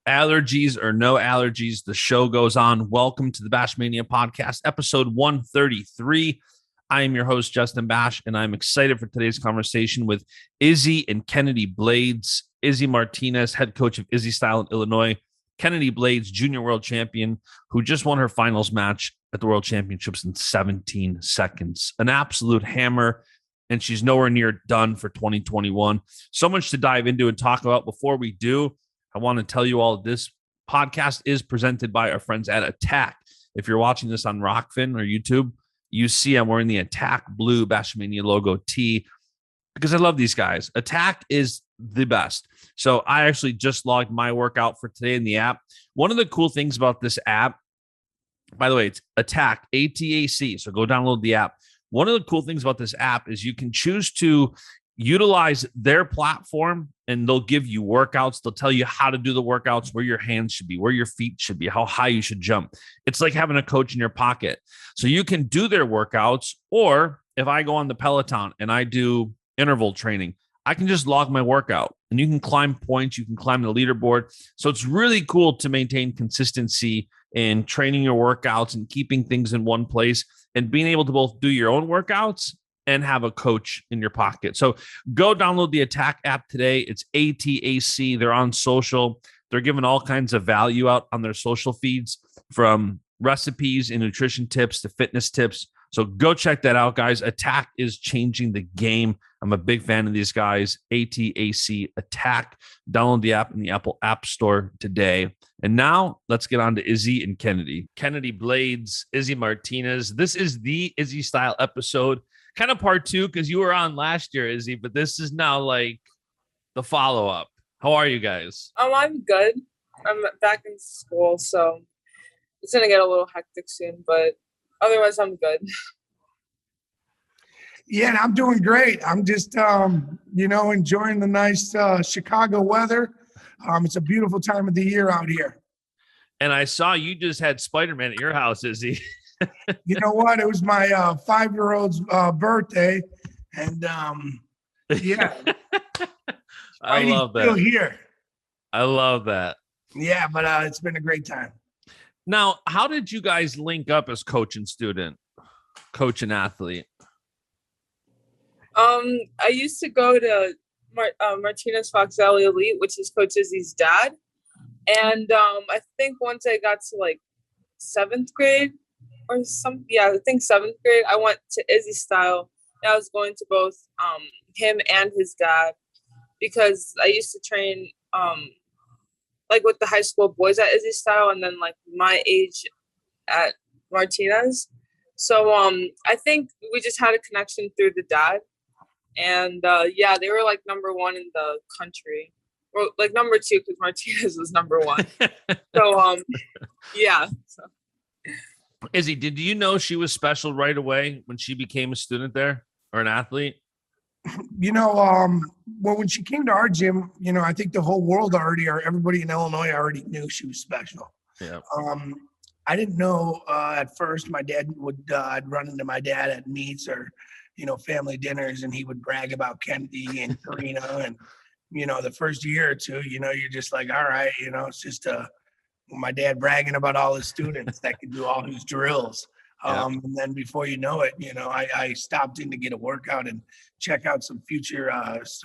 Allergies or no allergies, the show goes on. Welcome to the Baschamania podcast, episode 133. I am your host, Justin Bash, and I'm excited for today's conversation with Izzy and Kennedy Blades. Izzy Martinez, head coach of Izzy Style in Illinois. Kennedy Blades, junior world champion, who just won her finals match at the World Championships in 17 seconds. An absolute hammer, and she's nowhere near done for 2021. So much to dive into and talk about. Before we do, I want to tell you all this podcast is presented by our friends at Attack. If you're watching this on Rockfin or YouTube, you see I'm wearing the Attack blue Baschamania logo tee because I love these guys. Attack is the best. So I actually just logged my workout for today in the app. One of the cool things about this app, by the way, it's Attack, ATAC. So go download the app. One of the cool things about this app is you can choose to utilize their platform and they'll give you workouts. They'll tell you how to do the workouts, where your hands should be, where your feet should be, how high you should jump. It's like having a coach in your pocket. So you can do their workouts, or if I go on the Peloton and I do interval training, I can just log my workout and you can climb points. You can climb the leaderboard. So it's really cool to maintain consistency in training your workouts and keeping things in one place and being able to both do your own workouts and have a coach in your pocket. So go download the Attack app today. It's ATAC. They're on social. They're giving all kinds of value out on their social feeds, from recipes and nutrition tips to fitness tips. So go check that out, guys. Attack is changing the game. I'm a big fan of these guys. ATAC, Attack. Download the app in the Apple App Store today. And now let's get on to Izzy and Kennedy. Kennedy Blades, Izzy Martinez. This is the Izzy Style episode. Kind of part two, because you were on last year, Izzy, but this is now like the follow-up. How are you guys? I'm good. I'm back in school, so it's going to get a little hectic soon, but otherwise I'm good. Yeah, I'm doing great. I'm just, enjoying the nice Chicago weather. It's a beautiful time of the year out here. And I saw you just had Spider-Man at your house, Izzy. You know what? It was my 5-year-old's birthday, and yeah, I love that. Still here. I love that. Yeah, but it's been a great time. Now, how did you guys link up as coach and student, coach and athlete? I used to go to Martinez Fox Valley Elite, which is Coach Izzy's dad, and I think once I got to like 7th grade. I think 7th grade, I went to Izzy Style. And I was going to both him and his dad, because I used to train like with the high school boys at Izzy Style, and then like my age at Martinez. So I think we just had a connection through the dad, and they were like number 1 in the country, or like number 2, because Martinez was number 1. So So. Izzy, did you know she was special right away when she became a student there, or an athlete? Well, when she came to our gym, I think the whole world or everybody in Illinois already knew she was special. Yeah. I didn't know at first. My dad I'd run into my dad at meets or, family dinners, and he would brag about Kennedy and Korina. And, the first year or two, you're just like, all right, it's just my dad bragging about all his students that could do all his drills. And then before you know it, I stopped in to get a workout and check out some future,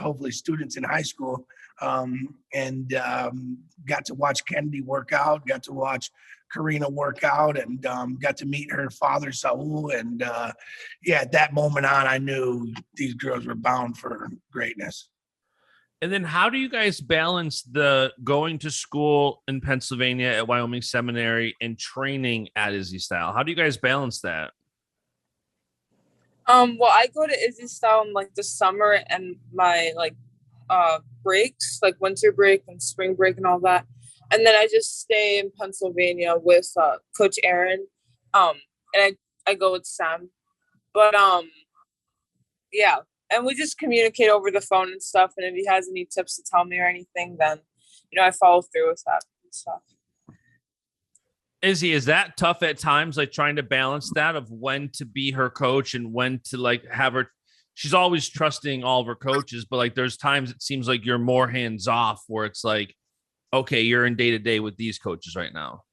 hopefully students in high school, and got to watch Kennedy work out, got to watch Korina work out, and got to meet her father, Saul. And at that moment on, I knew these girls were bound for greatness. And then how do you guys balance the going to school in Pennsylvania at Wyoming Seminary and training at Izzy Style? How do you guys balance that? Well, I go to Izzy Style in like the summer and my breaks, like winter break and spring break and all that. And then I just stay in Pennsylvania with Coach Aaron. And I go with Sam. But and we just communicate over the phone and stuff. And if he has any tips to tell me or anything, then, I follow through with that and stuff. Izzy, is that tough at times, like trying to balance that of when to be her coach and when to like have her? She's always trusting all of her coaches, but like there's times it seems like you're more hands off where it's like, okay, you're in day-to-day with these coaches right now.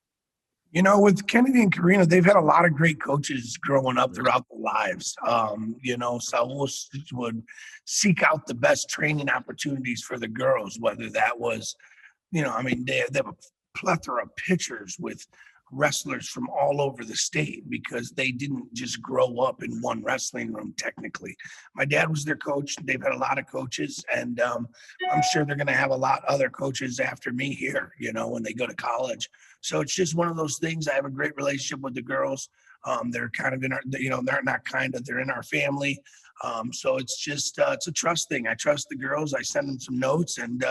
With Kennedy and Korina, they've had a lot of great coaches growing up throughout their lives. Saul would seek out the best training opportunities for the girls, whether that was, they have a plethora of pictures with wrestlers from all over the state because they didn't just grow up in one wrestling room. Technically, my dad was their coach. They've had a lot of coaches, and I'm sure they're going to have a lot other coaches after me here, when they go to college. So it's just one of those things. I have a great relationship with the girls. They're kind of in our, they're not kind of, they're in our family. So it's just, it's a trust thing. I trust the girls. I send them some notes, and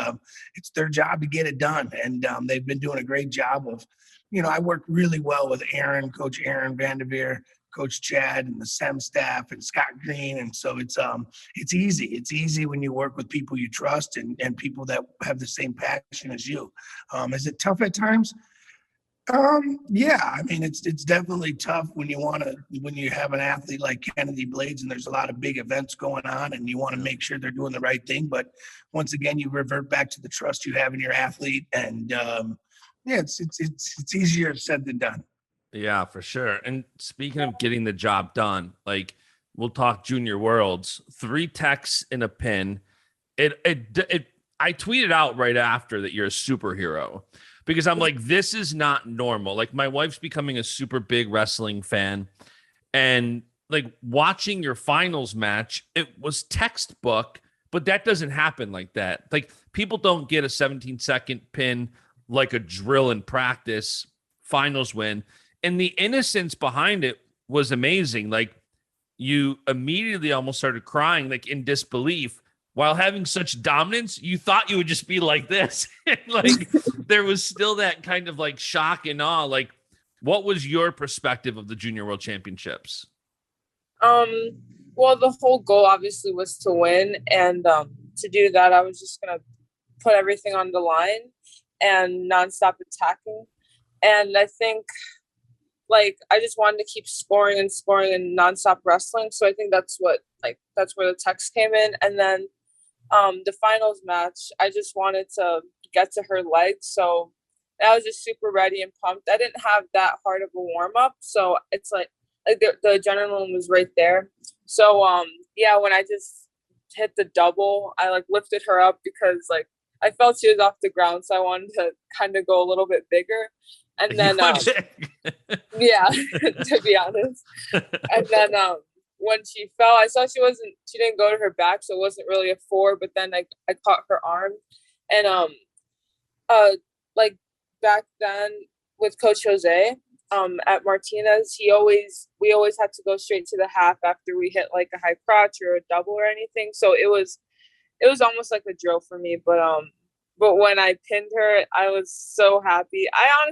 it's their job to get it done. And they've been doing a great job of, I work really well with Coach Aaron Vanderveer, Coach Chad, and the SEM staff, and Scott Green. And so it's easy. It's easy when you work with people you trust and people that have the same passion as you. Is it tough at times? Yeah, I mean, it's definitely tough when you have an athlete like Kennedy Blades and there's a lot of big events going on and you want to make sure they're doing the right thing. But once again, you revert back to the trust you have in your athlete. And yeah, it's easier said than done. Yeah, for sure. And speaking of getting the job done, like we'll talk Junior Worlds, 3 texts in a pin. I tweeted out right after that you're a superhero because I'm like, this is not normal. Like my wife's becoming a super big wrestling fan, and like watching your finals match, it was textbook, but that doesn't happen like that. Like people don't get a 17-second pin like a drill in practice finals win. And the innocence behind it was amazing. Like you immediately almost started crying, like in disbelief. While having such dominance, you thought you would just be like this. Like there was still that kind of like shock and awe. Like, what was your perspective of the Junior World Championships? Well, the whole goal obviously was to win, and to do that, I was just gonna put everything on the line and nonstop attacking. And I think, like, I just wanted to keep scoring and nonstop wrestling. So I think that's where the text came in, and then. The finals match, I just wanted to get to her legs. So I was just super ready and pumped. I didn't have that hard of a warm up. So it's like the adrenaline was right there. So, when I just hit the double, I like lifted her up because like I felt she was off the ground. So I wanted to kind of go a little bit bigger. And then, yeah, to be honest. And then, when she fell, I saw she didn't go to her back, so it wasn't really a 4, but then I caught her arm. And like back then with Coach Jose at Martinez, we always had to go straight to the half after we hit like a high crotch or a double or anything. So it was almost like a drill for me. But when I pinned her, I was so happy. I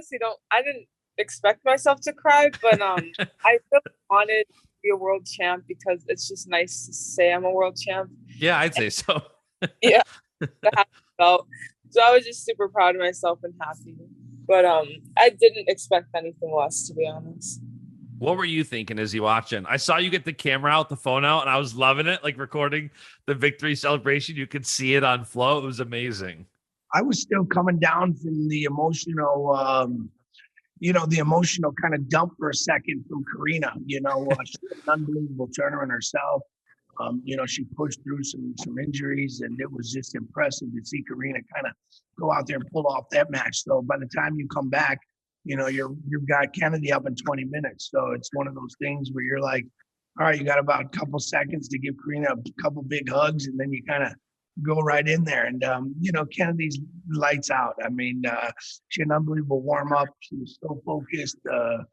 didn't expect myself to cry, but I really wanted be a world champ because it's just nice to say I'm a world champ. Yeah, I'd say so. Yeah, so I was just super proud of myself and happy. But I didn't expect anything less, to be honest. What were you thinking as you watching? I saw you get the camera out, the phone out, and I was loving it, like recording the victory celebration. You could see it on Flow. It was amazing. I was still coming down from the emotional the emotional kind of dump for a second from Korina. She had an unbelievable tournament herself. She pushed through some injuries, and it was just impressive to see Korina kind of go out there and pull off that match. So by the time you come back, you've got Kennedy up in 20 minutes. So it's one of those things where you're like, all right, you got about a couple seconds to give Korina a couple big hugs, and then you kind of go right in there. And, Kennedy's lights out. I mean, she had an unbelievable warm up. She was so focused, right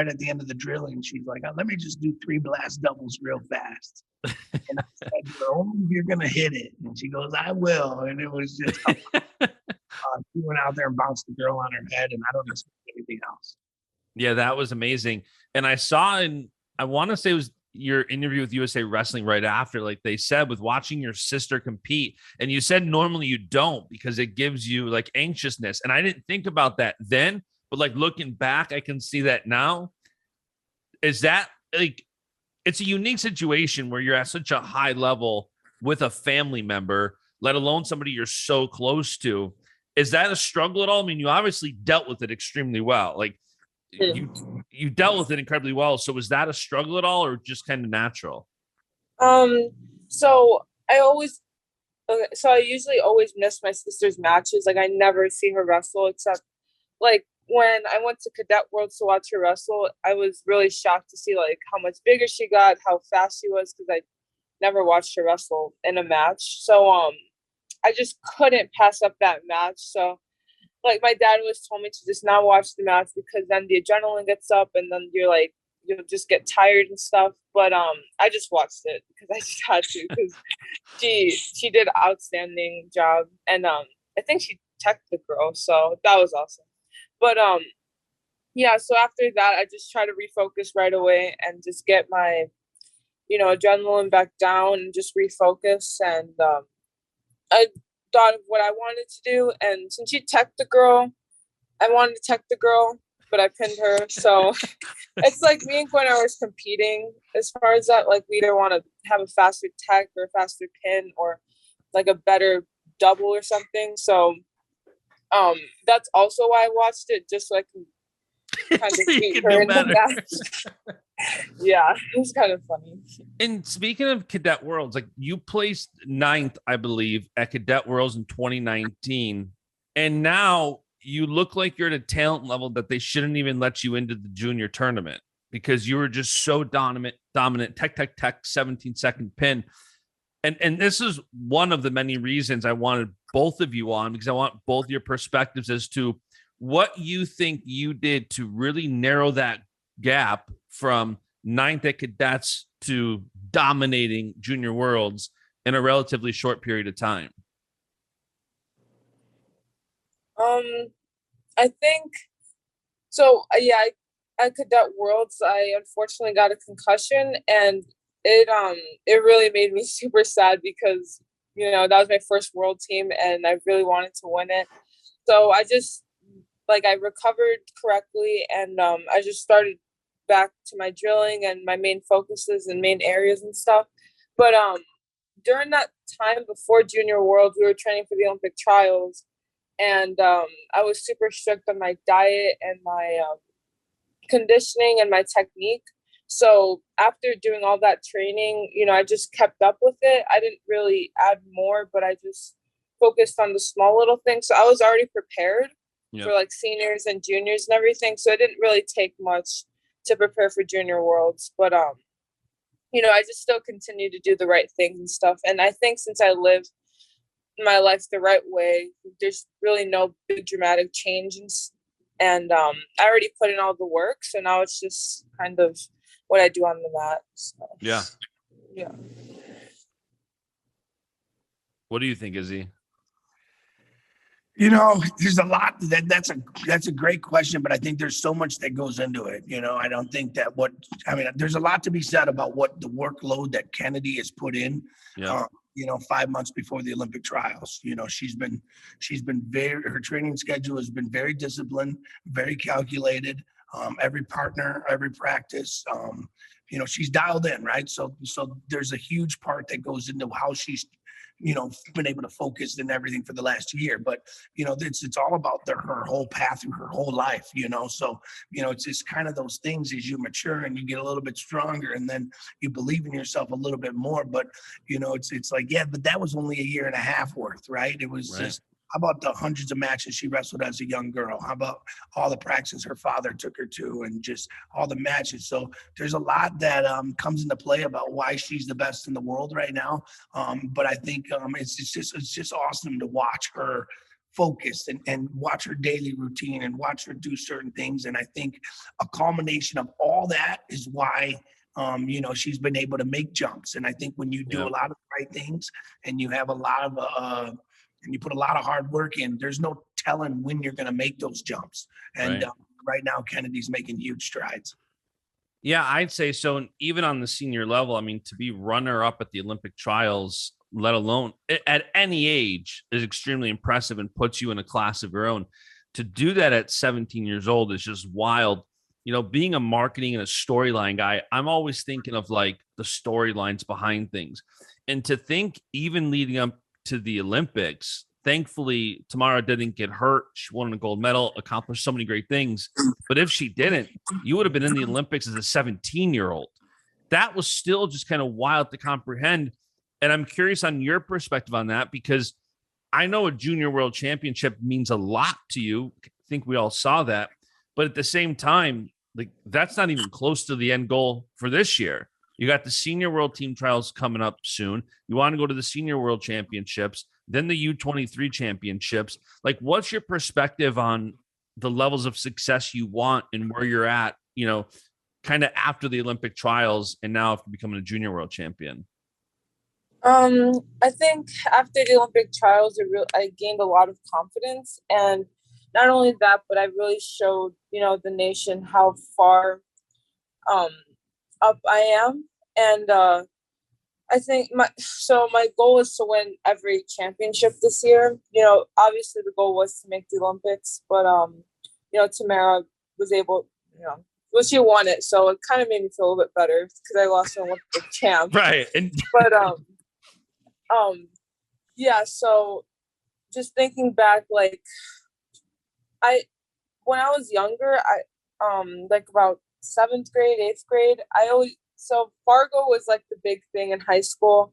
at the end of the drilling, she's like, let me just do 3 blast doubles real fast. And I said, only if you're going to hit it. And she goes, I will. And it was just, she went out there and bounced the girl on her head, and I don't expect anything else. Yeah, that was amazing. And I saw I want to say it was your interview with USA Wrestling right after, like they said, with watching your sister compete, and you said normally you don't because it gives you like anxiousness. And I didn't think about that then, but like looking back, I can see that now. Is that like, it's a unique situation where you're at such a high level with a family member. let alone somebody you're so close to. Is that a struggle at all? I mean, you obviously dealt with it extremely well. Like you dealt with it incredibly well. So was that a struggle at all, or just kind of natural? So I usually always miss my sister's matches. Like I never see her wrestle except like when I went to Cadet Worlds to watch her wrestle, I was really shocked to see like how much bigger she got, how fast she was, because I never watched her wrestle in a match. So I just couldn't pass up that match. So like my dad always told me to just not watch the match because then the adrenaline gets up and then you'll just get tired and stuff. But I just watched it because I just had to, because she did an outstanding job. And I think she teched the girl, so that was awesome. But yeah, so after that I just try to refocus right away and just get my adrenaline back down and just refocus. And I thought of what I wanted to do, and since she teched the girl, I wanted to tech the girl, but I pinned her. So it's like me and Gwen are always competing as far as that. Like we either want to have a faster tech or a faster pin or like a better double or something. So that's also why I watched it, just so I can kind of beat her in the match. Yeah, it was kind of funny. And speaking of Cadet Worlds, like you placed 9th, I believe, at Cadet Worlds in 2019, and now you look like you're at a talent level that they shouldn't even let you into the junior tournament because you were just so dominant, tech, 17-second pin. And this is one of the many reasons I wanted both of you on, because I want both your perspectives as to what you think you did to really narrow that gap from 9th at cadets to dominating junior worlds in a relatively short period of time. I think so. Yeah, at Cadet Worlds, I unfortunately got a concussion, and it really made me super sad because that was my first world team, and I really wanted to win it. So I just I recovered correctly, and I just started back to my drilling and my main focuses and main areas and stuff. But during that time before Junior World, we were training for the Olympic trials, and I was super strict on my diet and my conditioning and my technique. So after doing all that training, I just kept up with it. I didn't really add more, but I just focused on the small little things. So I was already prepared for like seniors and juniors and everything. So it didn't really take much to prepare for Junior Worlds. But I just still continue to do the right things and stuff. And I think since I live my life the right way, there's really no big dramatic change, and I already put in all the work, so now it's just kind of what I do on the mat. So, yeah What do you think, Izzy? There's a lot that's a great question, but I think there's so much that goes into it. I don't think that there's a lot to be said about what the workload that Kennedy has put in. 5 months before the Olympic trials. She's been her training schedule has been very disciplined, very calculated. Every partner, every practice, she's dialed in, right? So there's a huge part that goes into how she's been able to focus and everything for the last year. But it's all about her whole path through her whole life. So it's just kind of those things as you mature and you get a little bit stronger, and then you believe in yourself a little bit more. But it's like, yeah, but that was only a year and a half worth, right? It was just. How about the hundreds of matches she wrestled as a young girl? How about all the practices her father took her to, and just all the matches? So there's a lot that comes into play about why she's the best in the world right now. But I think it's just awesome to watch her focus and watch her daily routine and watch her do certain things. And I think a culmination of all that is why she's been able to make jumps. And I think when you do a lot of the right things and you have a lot of and you put a lot of hard work in, there's no telling when you're going to make those jumps. And right now, Kennedy's making huge strides. Yeah, I'd say so. And even on the senior level, I mean, to be runner up at the Olympic trials, let alone at any age, is extremely impressive and puts you in a class of your own. To do that at 17 years old is just wild. Being a marketing and a storyline guy, I'm always thinking of like the storylines behind things. And to think even leading up to the Olympics. Thankfully, Tamara didn't get hurt. She won a gold medal, accomplished so many great things. But if she didn't, you would have been in the Olympics as a 17-year-old. That was still just kind of wild to comprehend. And I'm curious on your perspective on that, because I know a junior world championship means a lot to you. I think we all saw that. But at the same time, like, that's not even close to the end goal for this year. You got the senior world team trials coming up soon. You want to go to the senior world championships, then the U23 championships. Like, what's your perspective on the levels of success you want and where you're at, you know, kind of after the Olympic trials and now after becoming a junior world champion? I think after the Olympic trials, I gained a lot of confidence, and not only that, but I really showed, you know, the nation how far up I am. And I think my goal is to win every championship this year. You know, obviously the goal was to make the Olympics, but you know, Tamara was able, you know, well, she won it, so it kind of made me feel a little bit better because I lost an Olympic champ. Right. And But yeah, so just thinking back, like, when I was younger, like about 7th grade, 8th grade, so Fargo was like the big thing in high school.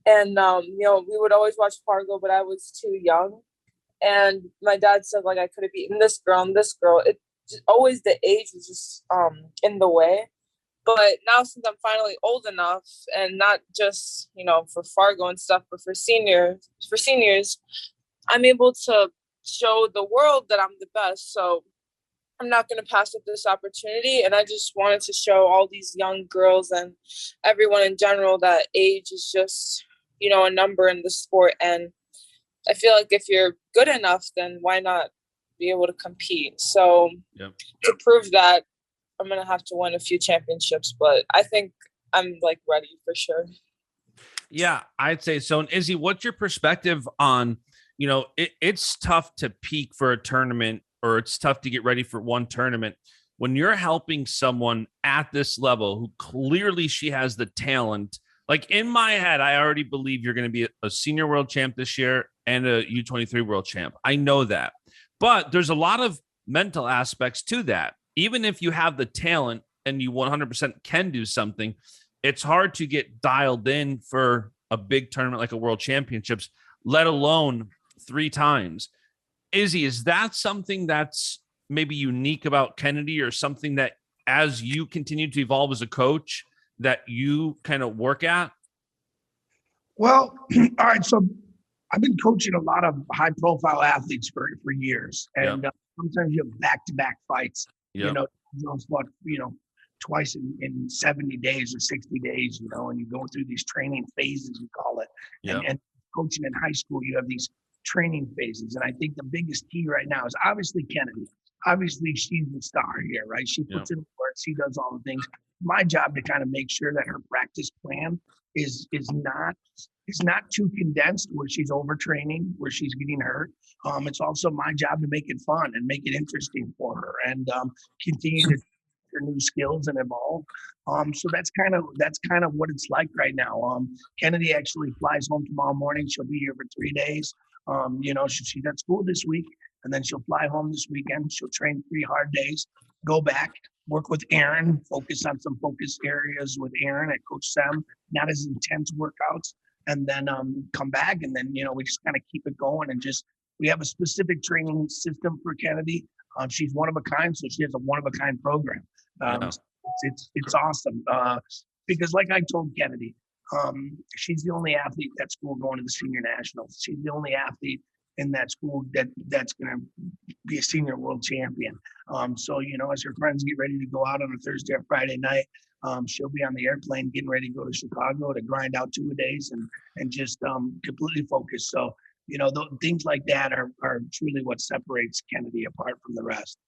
And, you know, we would always watch Fargo, but I was too young. And my dad said, like, I could have beaten this girl and this girl. It just, always the age was just in the way. But now, since I'm finally old enough, and not just, you know, for Fargo and stuff, but for seniors, I'm able to show the world that I'm the best. So I'm not going to pass up this opportunity. And I just wanted to show all these young girls and everyone in general that age is just, you know, a number in the sport. And I feel like if you're good enough, then why not be able to compete? So to prove that, I'm going to have to win a few championships, but I think I'm like ready for sure. Yeah, I'd say so. And Izzy, what's your perspective on, you know, it's tough to peak for a tournament, or it's tough to get ready for one tournament when you're helping someone at this level who clearly she has the talent. Like, in my head, I already believe you're going to be a senior world champ this year and a U23 world champ. I know that, but there's a lot of mental aspects to that. Even if you have the talent and you 100% can do something, it's hard to get dialed in for a big tournament like a world championships, let alone 3 times. Izzy, is that something that's maybe unique about Kennedy, or something that as you continue to evolve as a coach that you kind of work at? Well, all right. So I've been coaching a lot of high profile athletes for years. And sometimes you have back-to-back fights. You know, Jones fought, you know, twice in 70 days or 60 days, you know, and you go through these training phases, we call it. And coaching in high school, you have these training phases. And I think the biggest key right now is obviously Kennedy. Obviously, she's the star here, right? She puts in the work, she does all the things. My job to kind of make sure that her practice plan is not too condensed, where she's overtraining, where she's getting hurt. It's also my job to make it fun and make it interesting for her, and continue to learn new skills and evolve. So that's kind of what it's like right now. Kennedy actually flies home tomorrow morning. She'll be here for 3 days. You know, she's at school this week, and then she'll fly home this weekend. She'll train 3 hard days, go back, work with Aaron, focus on some focus areas with Aaron at Coach Sam, not as intense workouts, and then come back. And then, you know, we just kind of keep it going, and just, we have a specific training system for Kennedy. She's one of a kind, so she has a one of a kind program. It's awesome because, like I told Kennedy, she's the only athlete at that school going to the senior nationals. She's the only athlete in that school that's going to be a senior world champion. So, you know, as her friends get ready to go out on a Thursday or Friday night, she'll be on the airplane getting ready to go to Chicago to grind out 2 days and just completely focus. So, you know, things like that are truly what separates Kennedy apart from the rest.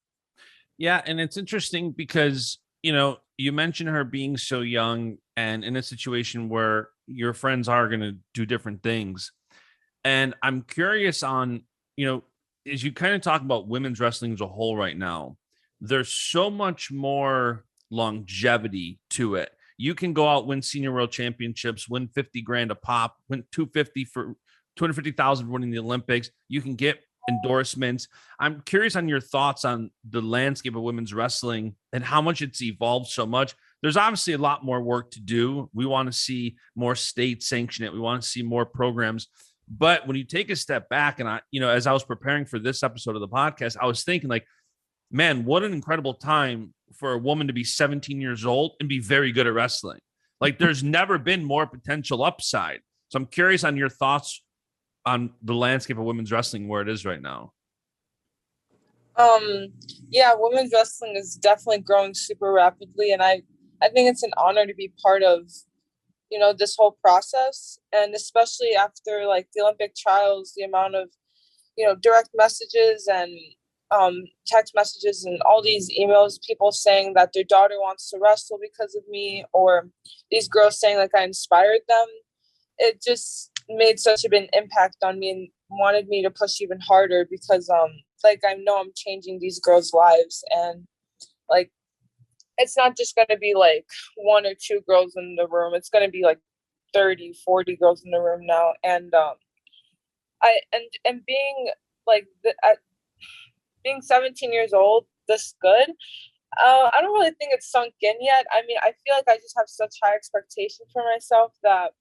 Yeah, and it's interesting because, you know, you mentioned her being so young and in a situation where your friends are going to do different things. And I'm curious on, you know, as you kind of talk about women's wrestling as a whole right now, there's so much more longevity to it. You can go out, win senior world championships, win 50 grand a pop, win 250 for 250,000 winning the Olympics. You can get endorsements. I'm curious on your thoughts on the landscape of women's wrestling and how much it's evolved so much. There's obviously a lot more work to do. We want to see more states sanction it. We want to see more programs. But when you take a step back, and as I was preparing for this episode of the podcast, I was thinking like, man, what an incredible time for a woman to be 17 years old and be very good at wrestling. Like there's never been more potential upside. So I'm curious on your thoughts on the landscape of women's wrestling, where it is right now. Yeah, women's wrestling is definitely growing super rapidly. And I think it's an honor to be part of, this whole process. And especially after like the Olympic trials, the amount of, direct messages and text messages and all these emails, people saying that their daughter wants to wrestle because of me, or these girls saying like I inspired them. It just made such a big impact on me and wanted me to push even harder because like I know I'm changing these girls' lives, and like it's not just going to be like one or two girls in the room. It's going to be like 30, 40 girls in the room now. And being like being 17 years old this good, I don't really think it's sunk in yet. I mean, I feel like I just have such high expectations for myself that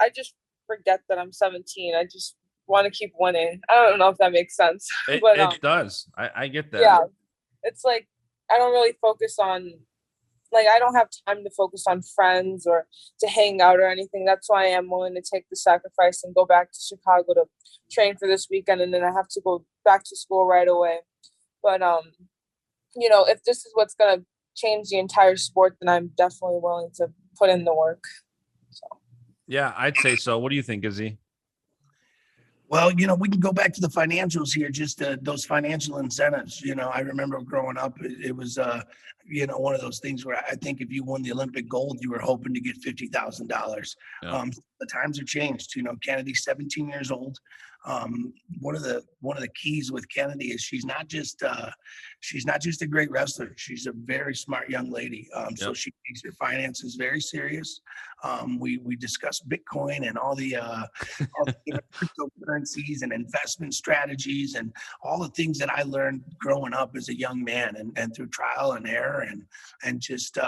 I just forget that I'm 17. I just want to keep winning. I don't know if that makes sense. But it does. I get that. Yeah. It's like I don't really focus on, like, I don't have time to focus on friends or to hang out or anything. That's why I am willing to take the sacrifice and go back to Chicago to train for this weekend, and then I have to go back to school right away. But if this is what's gonna change the entire sport, then I'm definitely willing to put in the work. So. Yeah, I'd say so. What do you think, Izzy? Well, we can go back to the financials here, just those financial incentives. I remember growing up, it was, one of those things where I think if you won the Olympic gold, you were hoping to get $50,000. Yeah. The times have changed. Kennedy's 17 years old. One of the keys with Kennedy is she's not just a great wrestler. She's a very smart young lady. So she takes her finances very serious. We discussed Bitcoin and all the cryptocurrencies and investment strategies and all the things that I learned growing up as a young man and through trial and error and just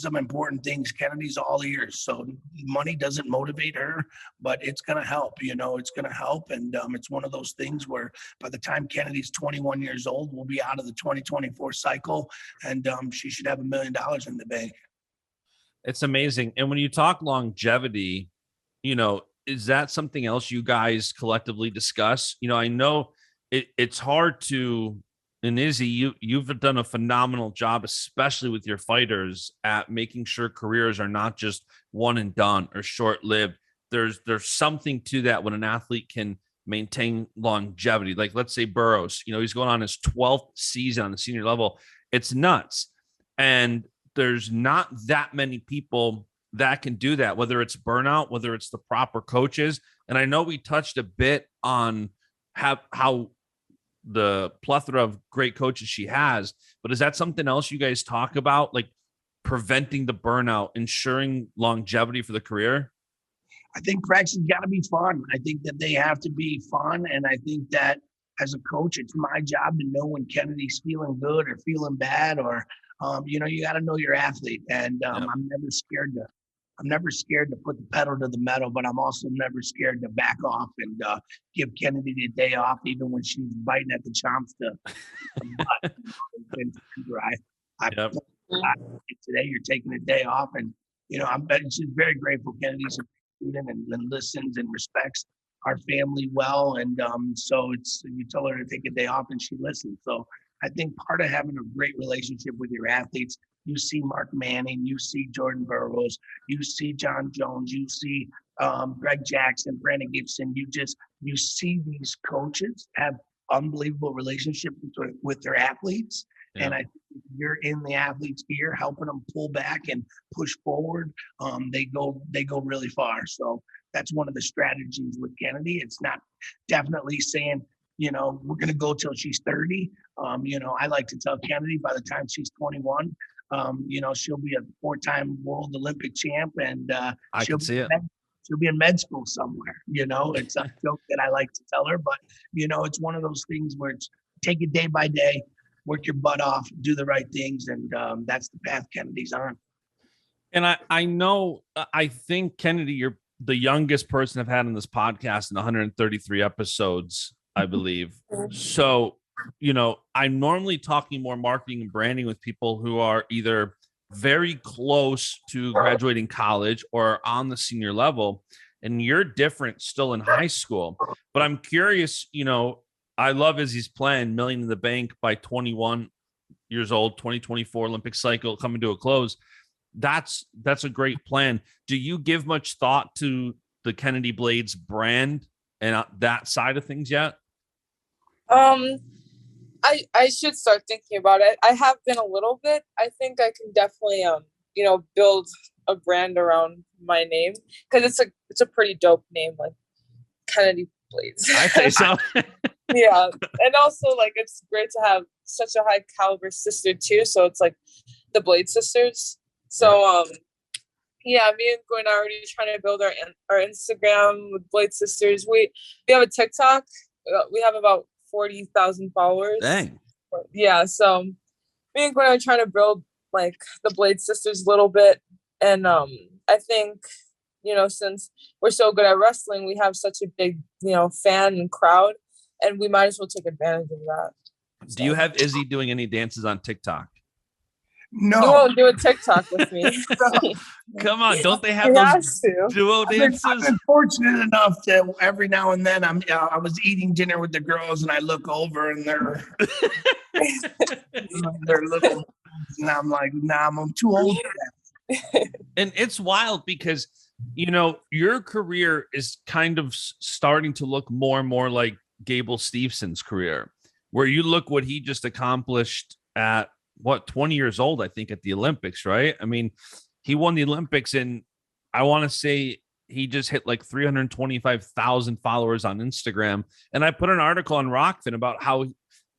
some important things. Kennedy's all ears. So money doesn't motivate her, but it's going to help, it's going to help. And it's one of those things where by the time Kennedy's 21 years old, we'll be out of the 2024 cycle, and she should have $1 million in the bank. It's amazing. And when you talk longevity, is that something else you guys collectively discuss? I know it's hard to, and Izzy, you've done a phenomenal job, especially with your fighters, at making sure careers are not just one and done or short-lived. There's something to that when an athlete can maintain longevity. Like let's say Burroughs, he's going on his 12th season on the senior level. It's nuts. And there's not that many people that can do that, whether it's burnout, whether it's the proper coaches. And I know we touched a bit on how the plethora of great coaches she has, but is that something else you guys talk about, like preventing the burnout, ensuring longevity for the career? I think practice got to be fun. I think that they have to be fun. And I think that as a coach, it's my job to know when Kennedy's feeling good or feeling bad, or, you got to know your athlete. And I'm never scared to put the pedal to the metal, but I'm also never scared to back off and give Kennedy the day off, even when she's biting at the chomps today you're taking a day off, and I'm she's very grateful. Kennedy's a student and listens and respects our family well, and so you tell her to take a day off and she listens. So I think part of having a great relationship with your athletes, you see Mark Manning, you see Jordan Burroughs, you see John Jones, you see Greg Jackson, Brandon Gibson. You see these coaches have unbelievable relationships with their athletes. Yeah. And I think you're in the athlete's ear, helping them pull back and push forward. They go really far. So that's one of the strategies with Kennedy. It's not definitely saying, we're going to go till she's 30. I like to tell Kennedy by the time she's 21, she'll be a 4-time world Olympic champ, and I can see it. she'll be in med school somewhere. It's a joke that I like to tell her, but it's one of those things where it's take it day by day, work your butt off, do the right things, and that's the path Kennedy's on. And I know, I think, Kennedy, you're the youngest person I've had on this podcast in 133 episodes, I believe. So, I'm normally talking more marketing and branding with people who are either very close to graduating college or on the senior level. And you're different still in high school. But I'm curious, I love Izzy's plan, Million in the Bank by 21 years old, 2024 Olympic cycle coming to a close. That's a great plan. Do you give much thought to the Kennedy Blades brand and that side of things yet? I should start thinking about it. I have been a little bit. I think I can definitely build a brand around my name, because it's a pretty dope name, like Kennedy Blades. I think so. Yeah, and also like it's great to have such a high caliber sister too. So it's like the Blade sisters. So yeah, me and Gwen are already trying to build our Instagram with Blade sisters. We have a TikTok. We have about 40,000 followers. Dang. Yeah, so me and Gwen are trying to build like the Blade sisters a little bit, and I think since we're so good at wrestling, we have such a big fan and crowd, and we might as well take advantage of that. Do you have Izzy doing any dances on TikTok? No. You won't do a TikTok with me. Come on, don't they have those duo dances? I've been fortunate enough that every now and then I was eating dinner with the girls and I look over and they're little, and I'm like, nah, I'm too old for that. And it's wild because your career is kind of starting to look more and more like Gable Stevenson's career, where you look what he just accomplished at 20 years old, I think, at the Olympics, right? I mean, he won the Olympics, and I want to say he just hit like 325,000 followers on Instagram. And I put an article on Rockfin about how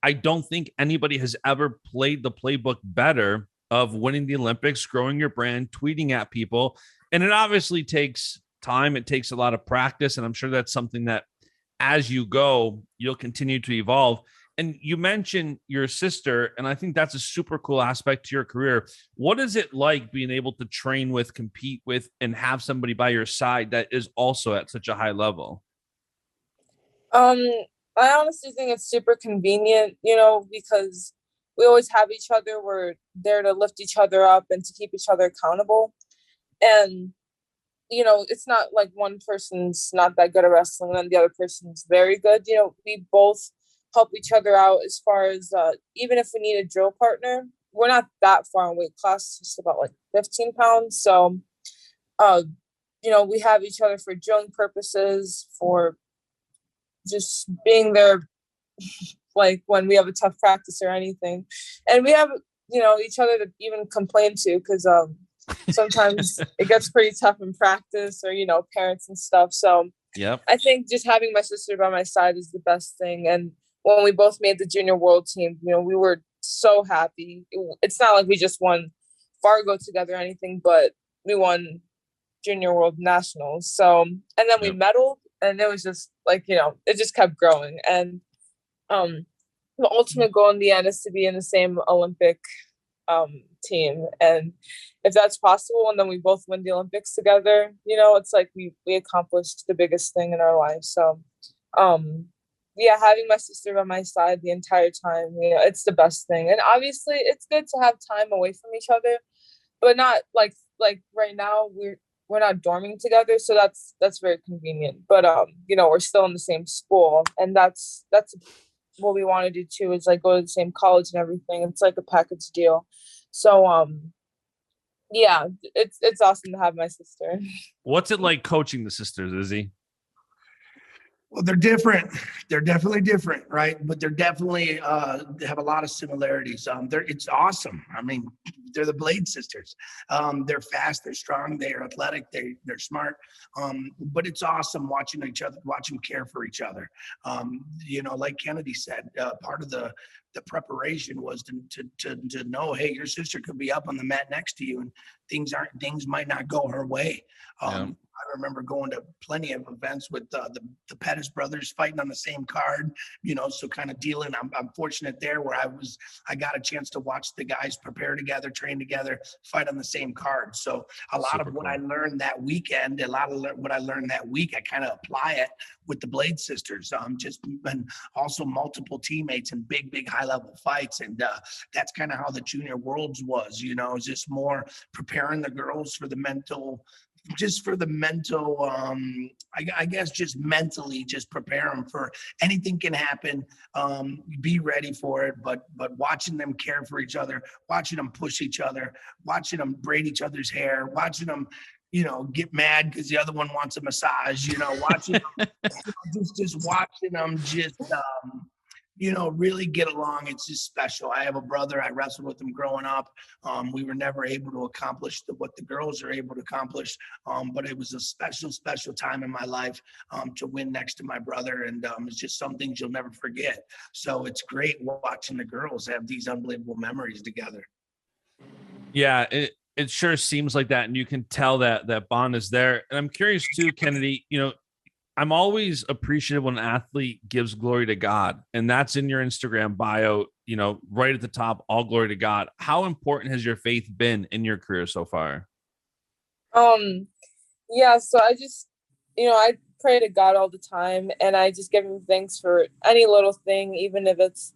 I don't think anybody has ever played the playbook better of winning the Olympics, growing your brand, tweeting at people. And it obviously takes time. It takes a lot of practice. And I'm sure that's something that as you go, you'll continue to evolve. And you mentioned your sister, and I think that's a super cool aspect to your career. What is it like being able to train with, compete with, and have somebody by your side that is also at such a high level? I honestly think it's super convenient, because we always have each other. We're there to lift each other up and to keep each other accountable. And, it's not like one person's not that good at wrestling and the other person's very good. We both help each other out as far as even if we need a drill partner. We're not that far in weight class, just about like 15 pounds. So, we have each other for drilling purposes, for just being there, like when we have a tough practice or anything. And we have, each other to even complain to, because sometimes it gets pretty tough in practice, or, parents and stuff. So yep. I think just having my sister by my side is the best thing. And when we both made the junior world team, we were so happy. It's not like we just won Fargo together or anything, but we won junior world nationals. So, and then we medaled, and it was just like, it just kept growing. And the ultimate goal in the end is to be in the same Olympic team. And if that's possible, and then we both win the Olympics together, it's like we accomplished the biggest thing in our life. So, yeah, having my sister by my side the entire time, it's the best thing. And obviously it's good to have time away from each other, but not like right now we're not dorming together. So that's very convenient, but we're still in the same school, and that's what we want to do too, is like go to the same college and everything. It's like a package deal. So, yeah, it's awesome to have my sister. What's it like coaching the sisters, Izzy? Well, they're different. They're definitely different, right? But they're definitely they have a lot of similarities. It's awesome. I mean, they're the Blade sisters. They're fast, they're strong, they're athletic, they're smart. But it's awesome watching them care for each other. Like Kennedy said, part of the preparation was to know, hey, your sister could be up on the mat next to you, and things might not go her way. I remember going to plenty of events with the Pettis brothers fighting on the same card, so kind of dealing. I'm fortunate there where I got a chance to watch the guys prepare together, train together, fight on the same card. So a lot of what I learned that weekend, what I learned that week, I kind of apply it with the Blade sisters. Just been also multiple teammates in big high level fights, and that's kind of how the Junior Worlds was. Just more preparing the girls for the mental. I guess just mentally, just prepare them for anything can happen. Be ready for it, but watching them care for each other, watching them push each other, watching them braid each other's hair, watching them, get mad because the other one wants a massage. Watching them, just watching them really get along. It's just special. I have a brother. I wrestled with him growing up. We were never able to accomplish what the girls are able to accomplish. But it was a special time in my life to win next to my brother. And it's just some things you'll never forget. So it's great watching the girls have these unbelievable memories together. Yeah, it sure seems like that. And you can tell that bond is there. And I'm curious too, Kennedy, I'm always appreciative when an athlete gives glory to God, and that's in your Instagram bio, right at the top, all glory to God. How important has your faith been in your career so far? Yeah, so I just, I pray to God all the time, and I just give him thanks for any little thing, even if it's,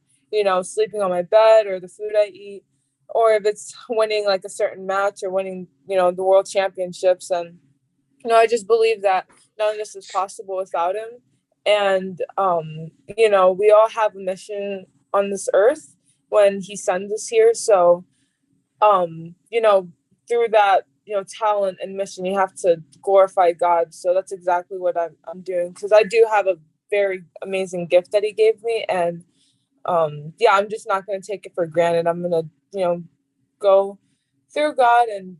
sleeping on my bed or the food I eat, or if it's winning like a certain match or winning, the world championships. And, I just believe that none of this is possible without him. And, we all have a mission on this earth when he sends us here. So, through that, talent and mission, you have to glorify God. So that's exactly what I'm doing, because I do have a very amazing gift that he gave me. And, I'm just not going to take it for granted. I'm going to, go through God and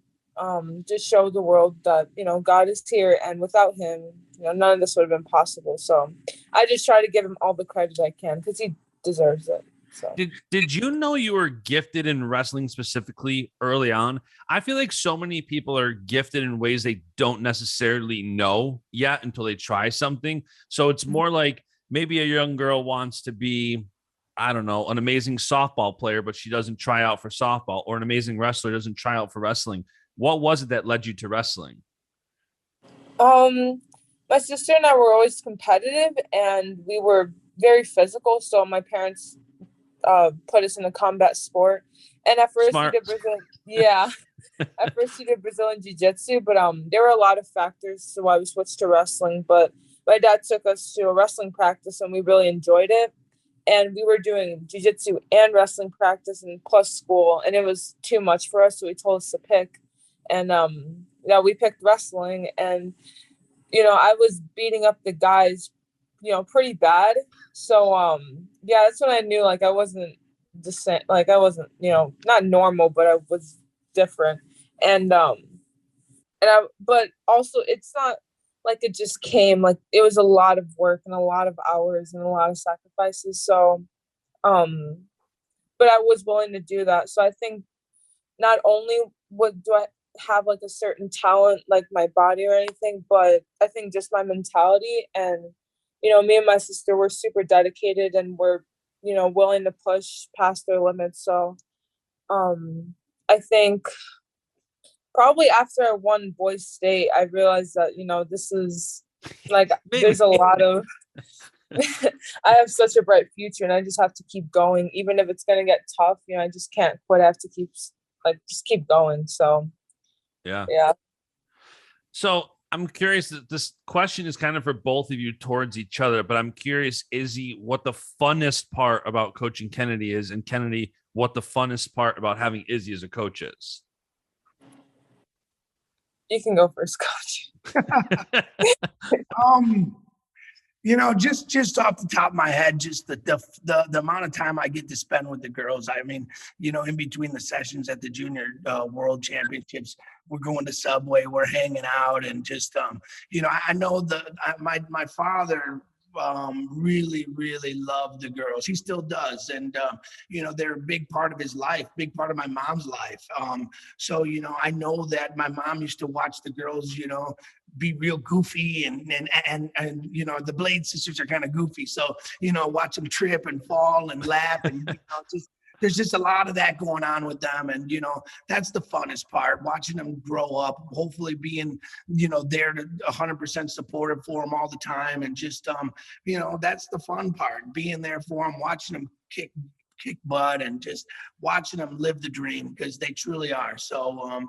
just show the world that, God is here, and without him, none of this would have been possible. So I just try to give him all the credit I can, because he deserves it. So Did you know you were gifted in wrestling specifically early on? I feel like so many people are gifted in ways they don't necessarily know yet until they try something. So it's more like maybe a young girl wants to be, I don't know, an amazing softball player, but she doesn't try out for softball, or an amazing wrestler doesn't try out for wrestling. What was it that led you to wrestling? My sister and I were always competitive, and we were very physical. So my parents put us in a combat sport. And at first Smart. we did at first we did Brazilian jiu-jitsu, but there were a lot of factors to why we switched to wrestling. But my dad took us to a wrestling practice, and we really enjoyed it. And we were doing jiu-jitsu and wrestling practice and plus school, and it was too much for us. So he told us to pick, and we picked wrestling. And I was beating up the guys, pretty bad. So that's when I knew, like, I wasn't the same. Like, I wasn't, not normal, but I was different. And but also, it's not like it just came. Like, it was a lot of work and a lot of hours and a lot of sacrifices. So but I was willing to do that. So I think not only do I have like a certain talent, like my body or anything, but I think just my mentality. And me and my sister were super dedicated, and we're willing to push past their limits. So I think probably after I won boys state, I realized that this is like there's a lot of I have such a bright future, and I just have to keep going, even if it's gonna get tough. I just can't quit. I have to just keep going. So yeah. So I'm curious, this question is kind of for both of you towards each other, but I'm curious, Izzy, what the funnest part about coaching Kennedy is, and Kennedy, what the funnest part about having Izzy as a coach is. You can go first, coach. Just off the top of my head, just the amount of time I get to spend with the girls. I mean, in between the sessions at the junior world championships, we're going to Subway, we're hanging out, and just I know my father really loved the girls. He still does, and they're a big part of his life, big part of my mom's life. So I know that my mom used to watch the girls, be real goofy, and the Blade sisters are kind of goofy, so watch them trip and fall and laugh, and just there's just a lot of that going on with them, and that's the funnest part, watching them grow up, hopefully being there to 100% supportive for them all the time, and just that's the fun part, being there for them, watching them kick butt, and just watching them live the dream, because they truly are. So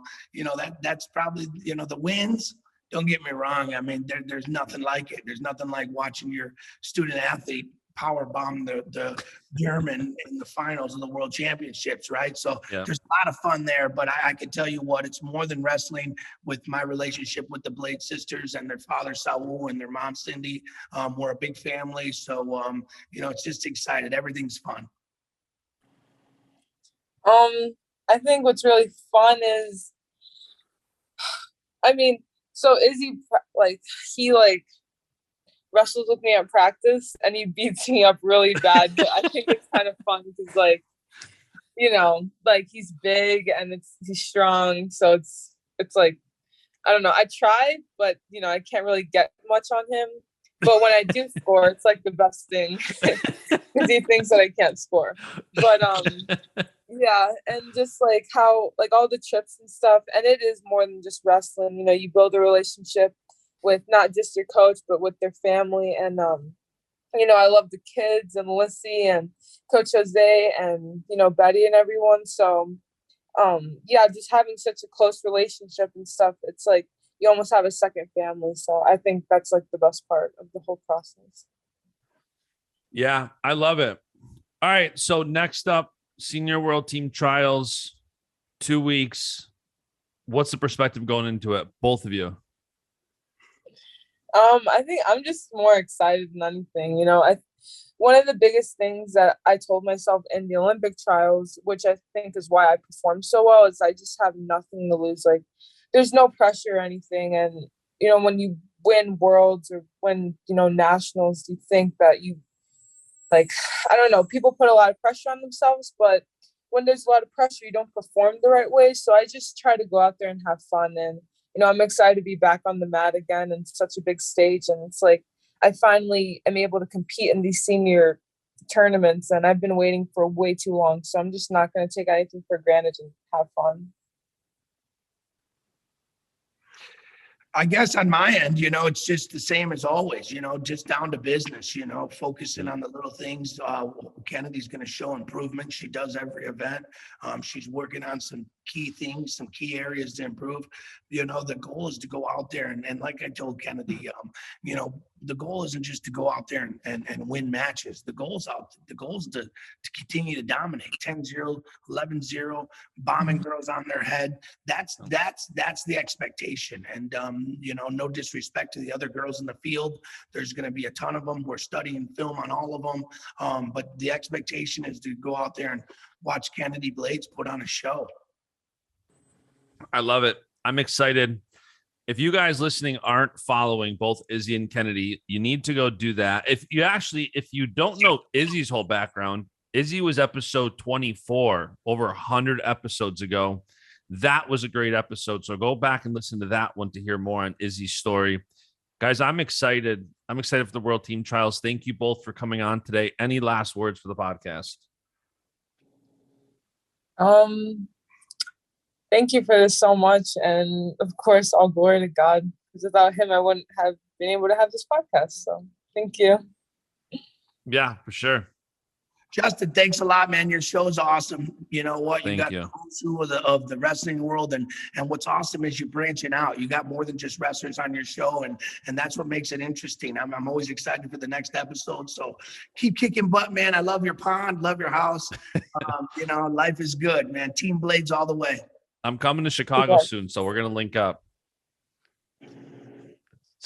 that's probably the wins. Don't get me wrong. I mean, there's nothing like it. There's nothing like watching your student athlete power bomb the German in the finals of the world championships, right? So There's a lot of fun there, but I can tell you what, it's more than wrestling. With my relationship with the Blade sisters and their father Saul and their mom Cindy, we're a big family. So it's just excited. Everything's fun. I think what's really fun is, so Izzy, he wrestles with me at practice, and he beats me up really bad, but I think it's kind of fun because he's big and he's strong, so it's like, I don't know, I try, but I can't really get much on him, but when I do score, it's like the best thing, because he thinks that I can't score. But yeah, and just how all the trips and stuff, and it is more than just wrestling. You build a relationship with not just your coach, but with their family, and I love the kids and Lissy and Coach Jose and Betty and everyone. So just having such a close relationship and stuff, it's like you almost have a second family. So I think that's the best part of the whole process. Yeah, I love it. All right, so next up, Senior World Team Trials, 2 weeks. What's the perspective going into it, both of you? I think I'm just more excited than anything. One of the biggest things that I told myself in the Olympic trials, which I think is why I performed so well, is I just have nothing to lose. There's no pressure or anything. And, when you win worlds or win, nationals, you think that you, I don't know, people put a lot of pressure on themselves, but when there's a lot of pressure, you don't perform the right way. So I just try to go out there and have fun. And, I'm excited to be back on the mat again in such a big stage. And it's I finally am able to compete in these senior tournaments, and I've been waiting for way too long. So I'm just not going to take anything for granted and have fun. I guess on my end, it's just the same as always, just down to business, focusing on the little things. Kennedy's going to show improvement. She does every event. She's working on some key things, some key areas to improve. The goal is to go out there and like I told Kennedy, the goal isn't just to go out there and win matches. The goal is to continue to dominate 10-0, 11-0, bombing girls on their head. That's the expectation. And, no disrespect to the other girls in the field. There's going to be a ton of them. We're studying film on all of them. But the expectation is to go out there and watch Kennedy Blades put on a show. I love it. I'm excited. If you guys listening aren't following both Izzy and Kennedy, you need to go do that. If you don't know Izzy's whole background, Izzy was episode 24 over 100 episodes ago. That was a great episode. So go back and listen to that one to hear more on Izzy's story. Guys, I'm excited. I'm excited for the World Team Trials. Thank you both for coming on today. Any last words for the podcast? Thank you for this so much. And of course, all glory to God, because without him, I wouldn't have been able to have this podcast. So thank you. Yeah, for sure. Justin, thanks a lot, man. Your show is awesome. You know what? You got you. the who's who of the wrestling world, and what's awesome is you're branching out. You got more than just wrestlers on your show, and that's what makes it interesting. I'm always excited for the next episode. So keep kicking butt, man. I love your pond, love your house. Life is good, man. Team Blades all the way. I'm coming to Chicago soon, so we're gonna link up.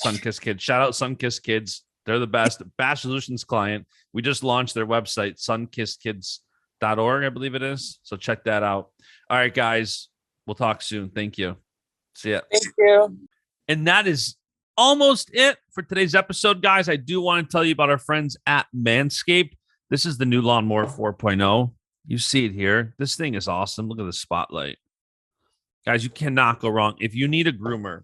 Sunkiss Kids. Shout out Sunkiss Kids. They're the best. Bash Solutions client. We just launched their website, sunkissedkids.org, I believe it is. So check that out. All right, guys. We'll talk soon. Thank you. See ya. Thank you. And that is almost it for today's episode, guys. I do want to tell you about our friends at Manscaped. This is the new Lawnmower 4.0. You see it here. This thing is awesome. Look at the spotlight. Guys, you cannot go wrong. If you need a groomer,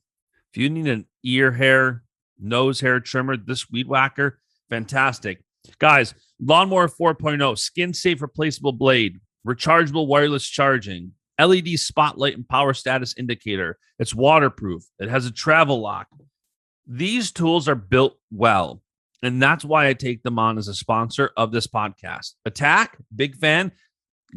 if you need an ear hair, nose hair trimmer, this weed whacker, fantastic. Guys, Lawnmower 4.0, skin-safe replaceable blade, rechargeable wireless charging, LED spotlight and power status indicator. It's waterproof. It has a travel lock. These tools are built well, and that's why I take them on as a sponsor of this podcast. Attack, big fan,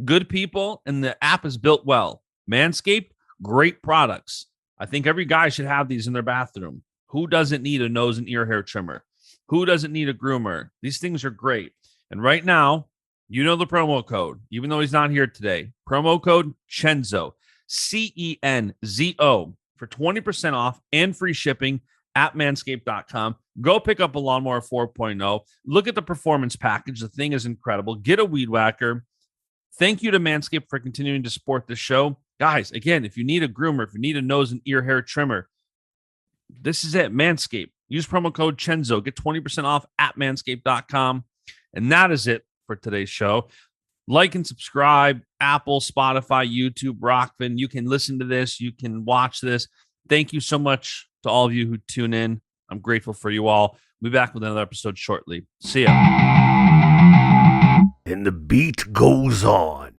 good people, and the app is built well. Manscaped, great products. I think every guy should have these in their bathroom. Who doesn't need a nose and ear hair trimmer? Who doesn't need a groomer? These things are great. And right now, you know the promo code, even though he's not here today. Promo code CHENZO, CENZO, for 20% off and free shipping at manscaped.com. Go pick up a Lawnmower 4.0. Look at the performance package. The thing is incredible. Get a weed whacker. Thank you to Manscaped for continuing to support the show. Guys, again, if you need a groomer, if you need a nose and ear hair trimmer, this is it, Manscaped. Use promo code CHENZO. Get 20% off at manscaped.com. And that is it for today's show. Like and subscribe, Apple, Spotify, YouTube, Rockfin. You can listen to this. You can watch this. Thank you so much to all of you who tune in. I'm grateful for you all. We'll be back with another episode shortly. See ya. And the beat goes on.